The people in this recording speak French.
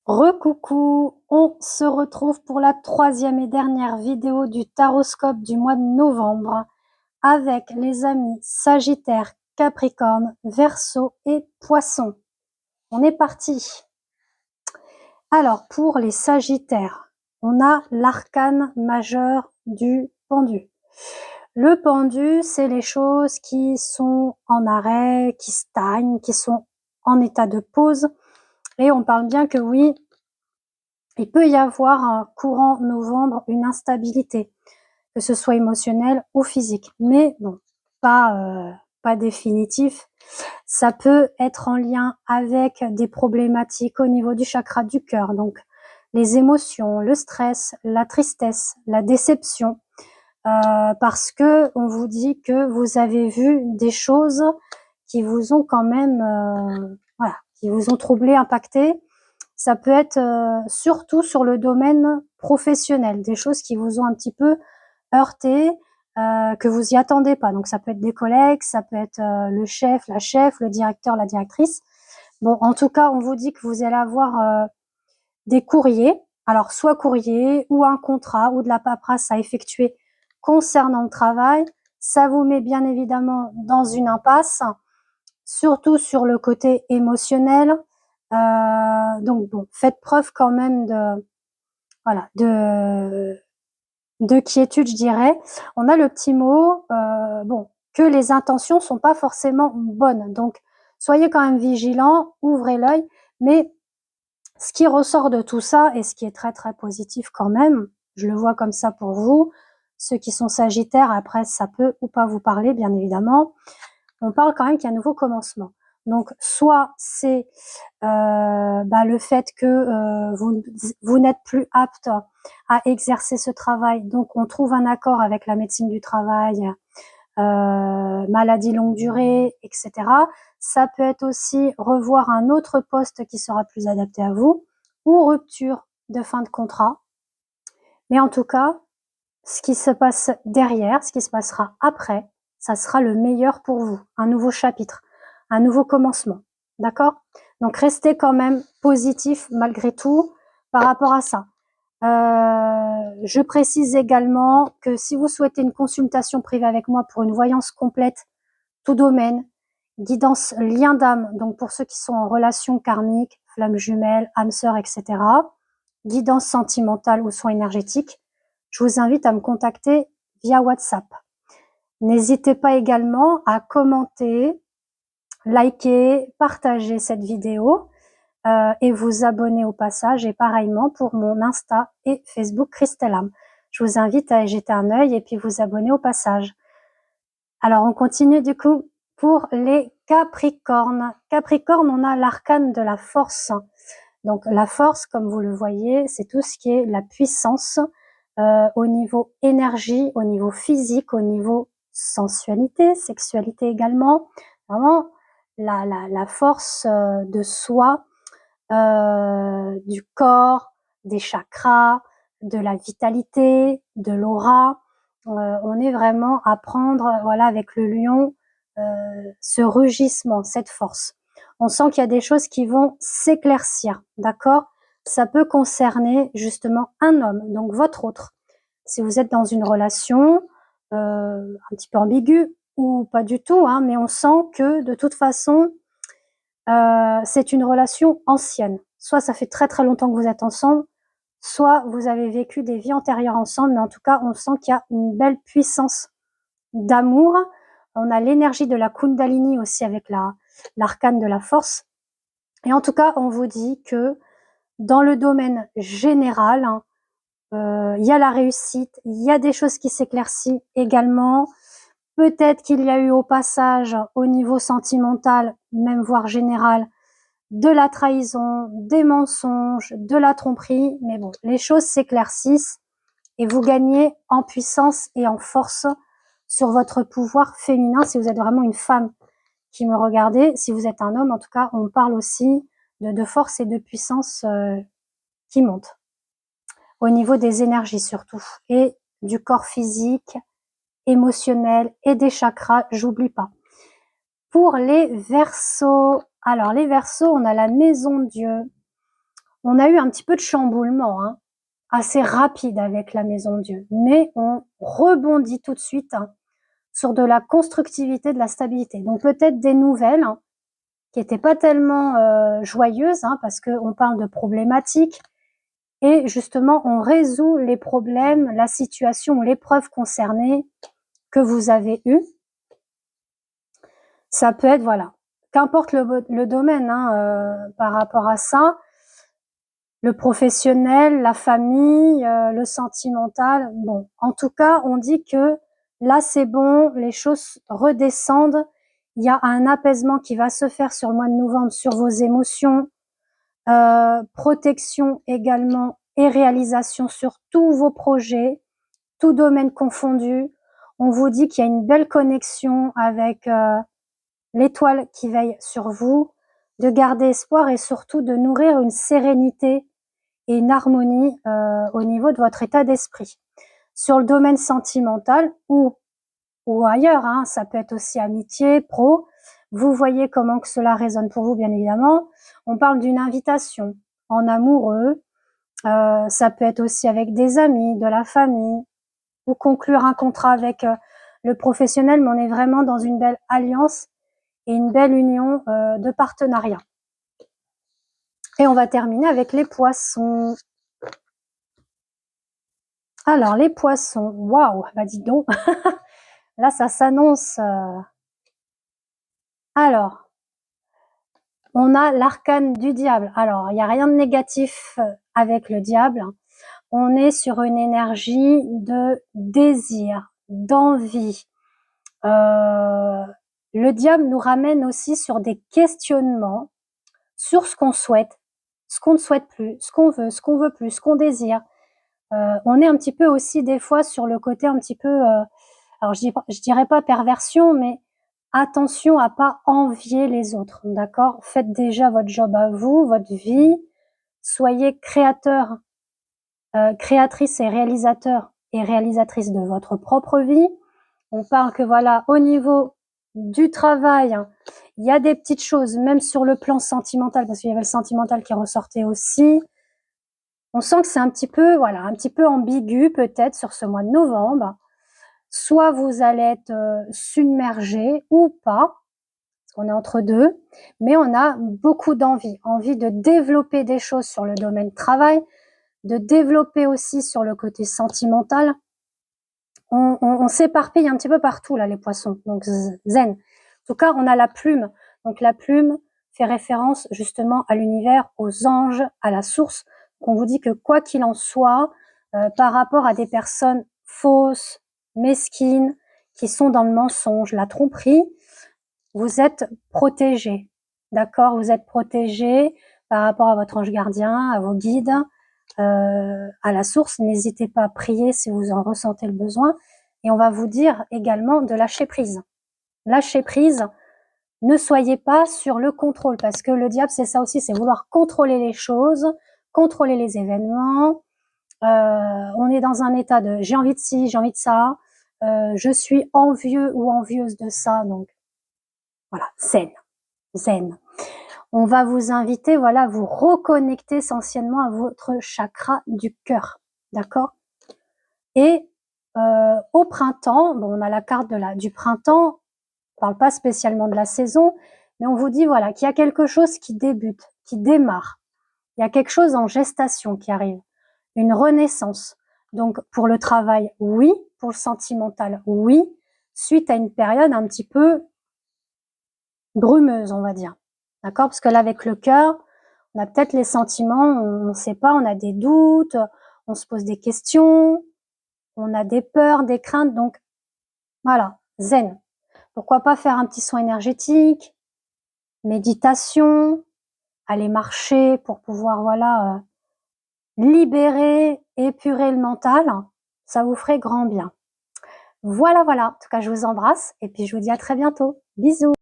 Recoucou, on se retrouve pour la troisième et dernière vidéo du Taroscope du mois de novembre avec les amis Sagittaire, Capricorne, Verseau et Poisson. On est parti. Alors pour les Sagittaires, on a l'arcane majeur du pendu. Le pendu, c'est les choses qui sont en arrêt, qui stagnent, qui sont en état de pause. Et on parle bien que oui, il peut y avoir un courant novembre, une instabilité, que ce soit émotionnelle ou physique, mais bon, pas définitif. Ça peut être en lien avec des problématiques au niveau du chakra du cœur, donc les émotions, le stress, la tristesse, la déception, parce que on vous dit que vous avez vu des choses qui vous ont quand même, voilà, qui vous ont troublé, impacté. Ça peut être surtout sur le domaine professionnel, des choses qui vous ont un petit peu heurté, que vous y attendez pas. Donc ça peut être des collègues, ça peut être le chef, la chef, le directeur, la directrice. Bon, en tout cas, on vous dit que vous allez avoir des courriers. Alors soit courrier ou un contrat ou de la paperasse à effectuer concernant le travail. Ça vous met bien évidemment dans une impasse, surtout sur le côté émotionnel. Donc bon, faites preuve quand même voilà, de quiétude, je dirais. On a le petit mot, bon, que les intentions sont pas forcément bonnes. Donc, soyez quand même vigilants, ouvrez l'œil. Mais ce qui ressort de tout ça, et ce qui est très très positif quand même, je le vois comme ça pour vous, ceux qui sont sagittaires, après ça peut ou pas vous parler, bien évidemment. On parle quand même qu'il y a un nouveau commencement. Donc, soit c'est le fait que vous n'êtes plus apte à exercer ce travail, donc on trouve un accord avec la médecine du travail, maladie longue durée, etc. Ça peut être aussi revoir un autre poste qui sera plus adapté à vous, ou rupture de fin de contrat. Mais en tout cas, ce qui se passe derrière, ce qui se passera après, ça sera le meilleur pour vous. Un nouveau chapitre, un nouveau commencement. D'accord? Donc, restez quand même positif malgré tout par rapport à ça. Je précise également que si vous souhaitez une consultation privée avec moi pour une voyance complète, tout domaine, guidance lien d'âme, donc pour ceux qui sont en relation karmique, flamme jumelle, âme sœur, etc., guidance sentimentale ou soins énergétiques, je vous invite à me contacter via WhatsApp. N'hésitez pas également à commenter, liker, partager cette vidéo et vous abonner au passage, et pareillement pour mon Insta et Facebook Christelam. Je vous invite à y jeter un œil et puis vous abonner au passage. Alors on continue du coup pour les Capricornes. Capricorne, on a l'arcane de la force. Donc la force, comme vous le voyez, c'est tout ce qui est la puissance au niveau énergie, au niveau physique, au niveau sensualité, sexualité également. Vraiment la force de soi, du corps, des chakras, de la vitalité, de l'aura. On est vraiment à prendre, voilà, avec le lion, ce rugissement, cette force. On sent qu'il y a des choses qui vont s'éclaircir, d'accord? Ça peut concerner justement un homme, donc votre autre. Si vous êtes dans une relation un petit peu ambiguë ou pas du tout, hein, mais on sent que de toute façon, c'est une relation ancienne. Soit ça fait très très longtemps que vous êtes ensemble, soit vous avez vécu des vies antérieures ensemble, mais en tout cas, on sent qu'il y a une belle puissance d'amour. On a l'énergie de la Kundalini aussi avec l'arcane de la force. Et en tout cas, on vous dit que dans le domaine général, il y a la réussite, il y a des choses qui s'éclaircissent également. Peut-être qu'il y a eu au passage, au niveau sentimental, même voire général, de la trahison, des mensonges, de la tromperie. Mais bon, les choses s'éclaircissent et vous gagnez en puissance et en force sur votre pouvoir féminin si vous êtes vraiment une femme qui me regardez. Si vous êtes un homme, en tout cas, on parle aussi de force et de puissance qui montent au niveau des énergies surtout, et du corps physique, émotionnel et des chakras, j'oublie pas. Pour les Verseaux, alors les Verseaux, on a la maison Dieu, On a eu un petit peu de chamboulement, hein, assez rapide avec la Maison Dieu, mais on rebondit tout de suite, hein, sur de la constructivité, de la stabilité. Donc peut-être des nouvelles, hein, qui n'étaient pas tellement joyeuses, hein, parce qu'on parle de problématiques, et justement on résout les problèmes, la situation, l'épreuve concernée que vous avez eue. Ça peut être, voilà, qu'importe le domaine, hein, par rapport à ça, le professionnel, la famille, le sentimental. Bon, en tout cas, on dit que là, c'est bon, les choses redescendent. Il y a un apaisement qui va se faire sur le mois de novembre sur vos émotions, protection également et réalisation sur tous vos projets, tout domaine confondu. On vous dit qu'il y a une belle connexion avec l'étoile qui veille sur vous, de garder espoir et surtout de nourrir une sérénité et une harmonie au niveau de votre état d'esprit. Sur le domaine sentimental ou ailleurs, hein, ça peut être aussi amitié, pro, vous voyez comment que cela résonne pour vous, bien évidemment. On parle d'une invitation en amoureux, ça peut être aussi avec des amis, de la famille, ou conclure un contrat avec le professionnel, mais on est vraiment dans une belle alliance et une belle union de partenariat. Et on va terminer avec les poissons. Alors, les poissons, waouh, bah dis donc, là ça s'annonce. Alors, on a l'arcane du diable. Alors, il n'y a rien de négatif avec le diable. On est sur une énergie de désir, d'envie. Le diable nous ramène aussi sur des questionnements sur ce qu'on souhaite, ce qu'on ne souhaite plus, ce qu'on veut plus, ce qu'on désire. On est un petit peu aussi des fois sur le côté un petit peu, alors je dirais pas perversion, mais attention à pas envier les autres, d'accord? Faites déjà votre job à vous, votre vie. Soyez créateur, créatrice et réalisateur et réalisatrice de votre propre vie. On parle que voilà, au niveau du travail, hein, il y a des petites choses, même sur le plan sentimental, parce qu'il y avait le sentimental qui ressortait aussi. On sent que c'est un petit peu, voilà, un petit peu ambigu peut-être sur ce mois de novembre. Soit vous allez être submergé ou pas, parce qu'on est entre deux, mais on a beaucoup d'envie, envie de développer des choses sur le domaine travail, de développer aussi sur le côté sentimental. On s'éparpille un petit peu partout là, les poissons, donc zen. En tout cas, on a la plume, donc la plume fait référence justement à l'univers, aux anges, à la source. On vous dit que quoi qu'il en soit, par rapport à des personnes fausses, mesquines, qui sont dans le mensonge, la tromperie, vous êtes protégés, d'accord? Vous êtes protégés par rapport à votre ange gardien, à vos guides, à la source. N'hésitez pas à prier si vous en ressentez le besoin. Et on va vous dire également de lâcher prise. Lâcher prise, ne soyez pas sur le contrôle, parce que le diable, c'est ça aussi, c'est vouloir contrôler les choses, contrôler les événements. On est dans un état de j'ai envie de ci, j'ai envie de ça, je suis envieux ou envieuse de ça, donc voilà, zen, zen. On va vous inviter, voilà, à vous reconnecter essentiellement à votre chakra du cœur, d'accord? Et au printemps, bon, on a la carte du printemps, on parle pas spécialement de la saison, mais on vous dit voilà qu'il y a quelque chose qui débute, qui démarre. Il y a quelque chose en gestation qui arrive, une renaissance. Donc pour le travail, oui, pour le sentimental, oui, suite à une période un petit peu brumeuse, on va dire. D'accord? Parce que là, avec le cœur, on a peut-être les sentiments, on ne sait pas, on a des doutes, on se pose des questions, on a des peurs, des craintes, donc voilà, zen. Pourquoi pas faire un petit soin énergétique, méditation, aller marcher pour pouvoir, voilà, libérer, épurer le mental, ça vous ferait grand bien. Voilà, voilà. En tout cas, je vous embrasse et puis je vous dis à très bientôt. Bisous.